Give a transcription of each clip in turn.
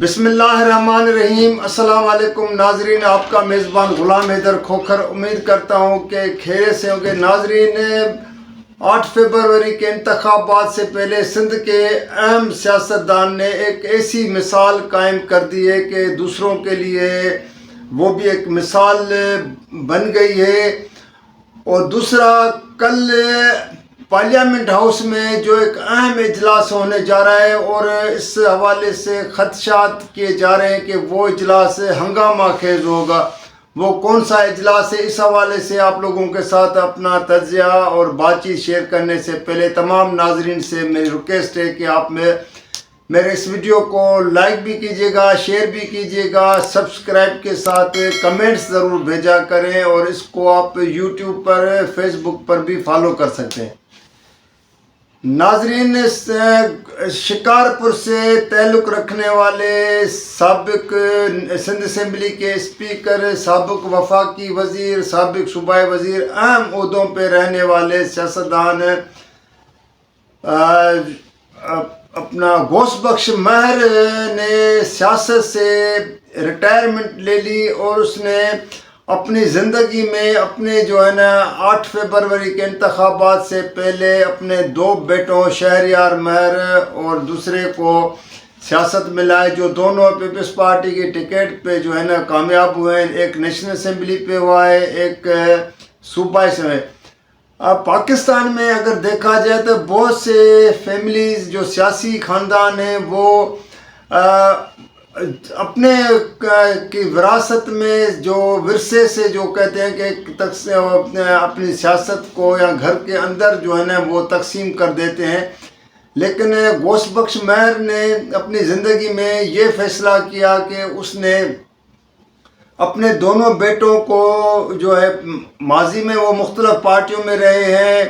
بسم اللہ الرحمن الرحیم۔ السلام علیکم ناظرین، آپ کا میزبان غلام حیدر کھوکھر امید کرتا ہوں کہ خیریت سے ہوں گے۔ ناظرین، 8 فروری کے انتخابات سے پہلے سندھ کے اہم سیاستدان نے ایک ایسی مثال قائم کر دی ہے کہ دوسروں کے لیے وہ بھی ایک مثال بن گئی ہے۔ اور دوسرا، کل پارلیمنٹ ہاؤس میں جو ایک اہم اجلاس ہونے جا رہا ہے اور اس حوالے سے خدشات کیے جا رہے ہیں کہ وہ اجلاس ہنگامہ خیز ہوگا۔ وہ کون سا اجلاس ہے، اس حوالے سے آپ لوگوں کے ساتھ اپنا تجزیہ اور بات چیت شیئر کرنے سے پہلے تمام ناظرین سے میری ریکویسٹ ہے کہ آپ میرے اس ویڈیو کو لائک بھی کیجیے گا، شیئر بھی کیجیے گا، سبسکرائب کے ساتھ کمنٹس ضرور بھیجا کریں، اور اس کو آپ یوٹیوب پر، فیس بک پر بھی فالو کر سکتے ہیں۔ ناظرین، شکارپور سے تعلق رکھنے والے سابق سندھ اسمبلی کے اسپیکر، سابق وفاقی وزیر، سابق صوبائی وزیر، اہم عہدوں پہ رہنے والے سیاستدان اپنا گوس بخش مہر نے سیاست سے ریٹائرمنٹ لے لی، اور اس نے اپنی زندگی میں اپنے 8 فروری کے انتخابات سے پہلے اپنے 2 بیٹوں شہریار مہر اور دوسرے کو سیاست میں لائے، جو دونوں پیپلز پارٹی کی ٹکٹ پہ کامیاب ہوئے ہیں۔ ایک نیشنل اسمبلی پہ ہوا ہے، ایک صوبائی سے۔ اب پاکستان میں اگر دیکھا جائے تو بہت سے فیملیز جو سیاسی خاندان ہیں وہ اپنے کی وراثت میں جو ورثے سے جو کہتے ہیں کہ اپنی سیاست کو یا گھر کے اندر وہ تقسیم کر دیتے ہیں، لیکن گوس بخش مہر نے اپنی زندگی میں یہ فیصلہ کیا کہ اس نے اپنے دونوں بیٹوں کو ماضی میں وہ مختلف پارٹیوں میں رہے ہیں،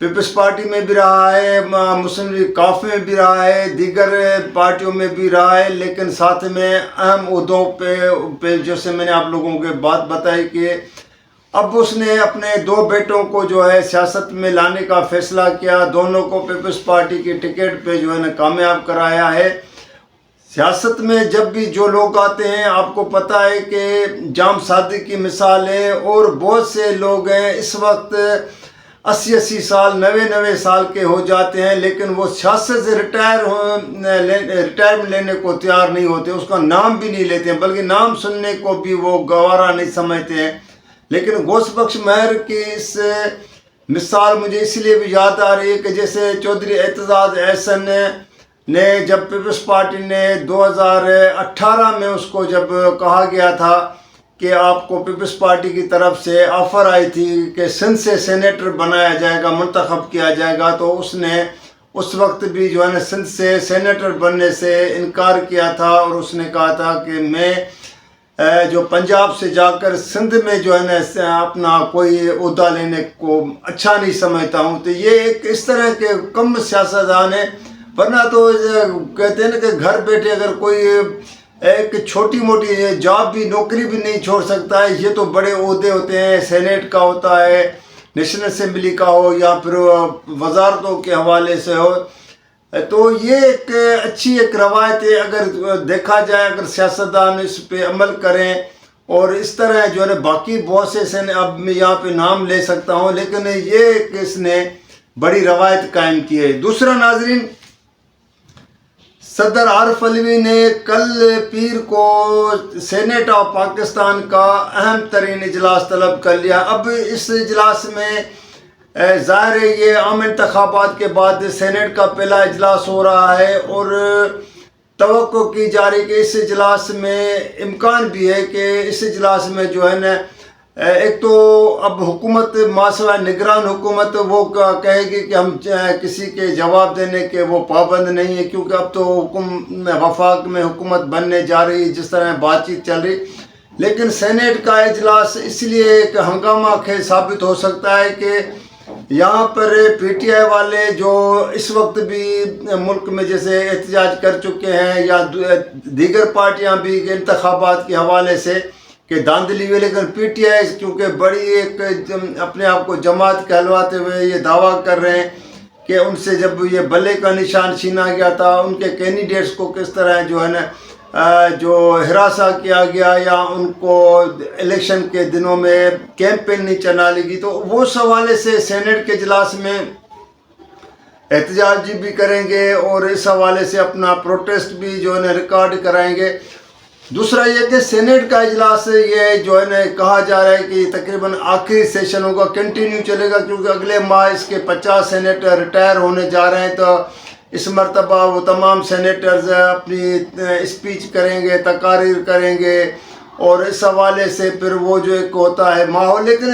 پیپلز پارٹی میں بھی رہا ہے، مسلم لیگ کاف میں بھی رہا ہے، دیگر پارٹیوں میں بھی رہا ہے، لیکن ساتھ میں اہم عہدوں پہ جیسے میں نے آپ لوگوں کے بات بتائی کہ اب اس نے اپنے 2 بیٹوں کو سیاست میں لانے کا فیصلہ کیا، دونوں کو پیپلز پارٹی کی ٹکٹ پہ کامیاب کرایا ہے۔ سیاست میں جب بھی جو لوگ آتے ہیں، آپ کو پتہ ہے کہ جام صادق کی مثال ہے، اور بہت سے لوگ ہیں اس وقت 80 سال، 90 سال کے ہو جاتے ہیں، لیکن وہ سیاست سے ریٹائرمنٹ لینے کو تیار نہیں ہوتے، اس کا نام بھی نہیں لیتے ہیں، بلکہ نام سننے کو بھی وہ گوارا نہیں سمجھتے ہیں۔ لیکن گوس بخش مہر کی اس مثال مجھے اس لیے بھی یاد آ رہی ہے کہ جیسے چودھری اعتزاز احسن نے جب پیپلز پارٹی نے 2018 میں اس کو جب کہا گیا تھا کہ آپ کو پیپلز پارٹی کی طرف سے آفر آئی تھی کہ سندھ سے سینیٹر بنایا جائے گا، منتخب کیا جائے گا، تو اس نے اس وقت بھی سندھ سے سینیٹر بننے سے انکار کیا تھا، اور اس نے کہا تھا کہ میں پنجاب سے جا کر سندھ میں اپنا کوئی عہدہ لینے کو اچھا نہیں سمجھتا ہوں۔ تو یہ ایک اس طرح کے کم سیاستدان ہیں، ورنہ تو کہتے ہیں نا کہ گھر بیٹھے اگر کوئی ایک چھوٹی موٹی جاب بھی، نوکری بھی نہیں چھوڑ سکتا ہے، یہ تو بڑے عہدے ہوتے ہیں، سینیٹ کا ہوتا ہے، نیشنل اسمبلی کا ہو، یا پھر وزارتوں کے حوالے سے ہو۔ تو یہ ایک اچھی ایک روایت ہے، اگر دیکھا جائے، اگر سیاستدان اس پہ عمل کریں، اور اس طرح باقی بہت سے اب میں یہاں پہ نام لے سکتا ہوں، لیکن یہ اس نے بڑی روایت قائم کی ہے۔ دوسرا ناظرین، صدر عارف علوی نے کل پیر کو سینیٹ آف پاکستان کا اہم ترین اجلاس طلب کر لیا۔ اب اس اجلاس میں ظاہر ہے یہ عام انتخابات کے بعد سینیٹ کا پہلا اجلاس ہو رہا ہے، اور توقع کی جا رہی کہ اس اجلاس میں امکان بھی ہے کہ اس اجلاس میں ایک تو اب حکومت ماسوائے نگران حکومت وہ کہے گی کہ ہم کسی کے جواب دینے کے وہ پابند نہیں ہے، کیونکہ اب تو وفاق میں حکومت بننے جا رہی، جس طرح بات چیت چل رہی۔ لیکن سینیٹ کا اجلاس اس لیے ایک ہنگامہ خیز ثابت ہو سکتا ہے کہ یہاں پر پی ٹی آئی والے جو اس وقت بھی ملک میں جیسے احتجاج کر چکے ہیں، یا دیگر پارٹیاں بھی انتخابات کے حوالے سے کہ دھاندلی ہوئی، لیکن پی ٹی آئی کیونکہ بڑی ایک اپنے آپ کو جماعت کہلواتے ہوئے یہ دعویٰ کر رہے ہیں کہ ان سے جب یہ بلے کا نشان چھینا گیا تھا، ان کے کینڈیڈیٹس کو کس طرح جو ہراساں کیا گیا یا ان کو الیکشن کے دنوں میں کیمپین نہیں چلانے گی، تو وہ اس حوالے سے سینٹ کے اجلاس میں احتجاج بھی کریں گے اور اس حوالے سے اپنا پروٹیسٹ بھی جو ہے نا ریکارڈ کرائیں گے۔ دوسرا یہ کہ سینٹ کا اجلاس یہ جو ہے نا کہا جا رہا ہے کہ تقریباً آخری سیشن ہوگا، کنٹینیو چلے گا، کیونکہ اگلے ماہ اس کے 50 سینیٹر ریٹائر ہونے جا رہے ہیں، تو اس مرتبہ وہ تمام سینیٹرز اپنی اسپیچ کریں گے، تقاریر کریں گے، اور اس حوالے سے پھر وہ جو ایک ہوتا ہے ماحول، لیکن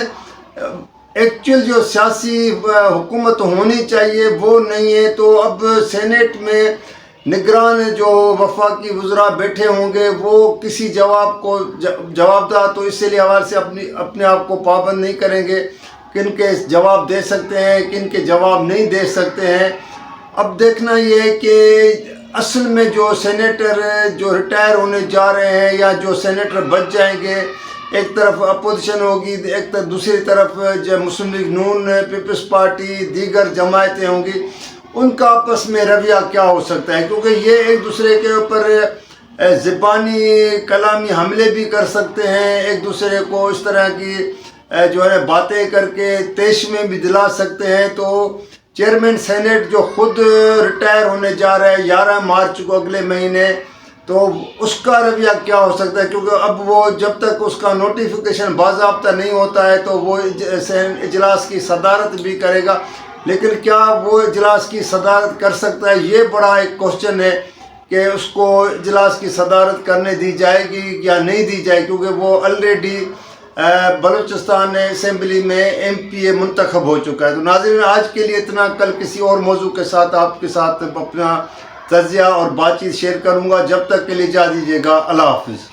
ایکچوئل جو سیاسی حکومت ہونی چاہیے وہ نہیں ہے۔ تو اب سینٹ میں نگران جو وفاقی وزراء بیٹھے ہوں گے وہ کسی جواب کو جواب دہ، تو اس لیے حوالے سے اپنے آپ کو پابند نہیں کریں گے کن کے جواب دے سکتے ہیں، کن کے جواب نہیں دے سکتے ہیں۔ اب دیکھنا یہ ہے کہ اصل میں جو سینیٹر جو ریٹائر ہونے جا رہے ہیں یا جو سینیٹر بچ جائیں گے، ایک طرف اپوزیشن ہوگی، ایک طرف دوسری طرف جو مسلم لیگ نون، پیپلز پارٹی، دیگر جماعتیں ہوں گی، ان کا آپس میں رویہ کیا ہو سکتا ہے، کیونکہ یہ ایک دوسرے کے اوپر زبانی کلامی حملے بھی کر سکتے ہیں، ایک دوسرے کو اس طرح کی جو ہے باتیں کر کے طیش میں بھی دلا سکتے ہیں۔ تو چیئرمین سینٹ جو خود ریٹائر ہونے جا رہا ہے 11 مارچ کو اگلے مہینے، تو اس کا رویہ کیا ہو سکتا ہے، کیونکہ اب وہ جب تک اس کا نوٹیفیکیشن باضابطہ نہیں ہوتا ہے تو وہ اجلاس کی صدارت بھی کرے گا، لیکن کیا وہ اجلاس کی صدارت کر سکتا ہے، یہ بڑا ایک کوشچن ہے کہ اس کو اجلاس کی صدارت کرنے دی جائے گی یا نہیں دی جائے، کیونکہ وہ آلریڈی بلوچستان اسمبلی میں ایم پی اے منتخب ہو چکا ہے۔ تو ناظرین، آج کے لیے اتنا، کل کسی اور موضوع کے ساتھ آپ کے ساتھ اپنا تجزیہ اور بات چیت شیئر کروں گا۔ جب تک کے لیے اجازت دیجیے گا، اللہ حافظ۔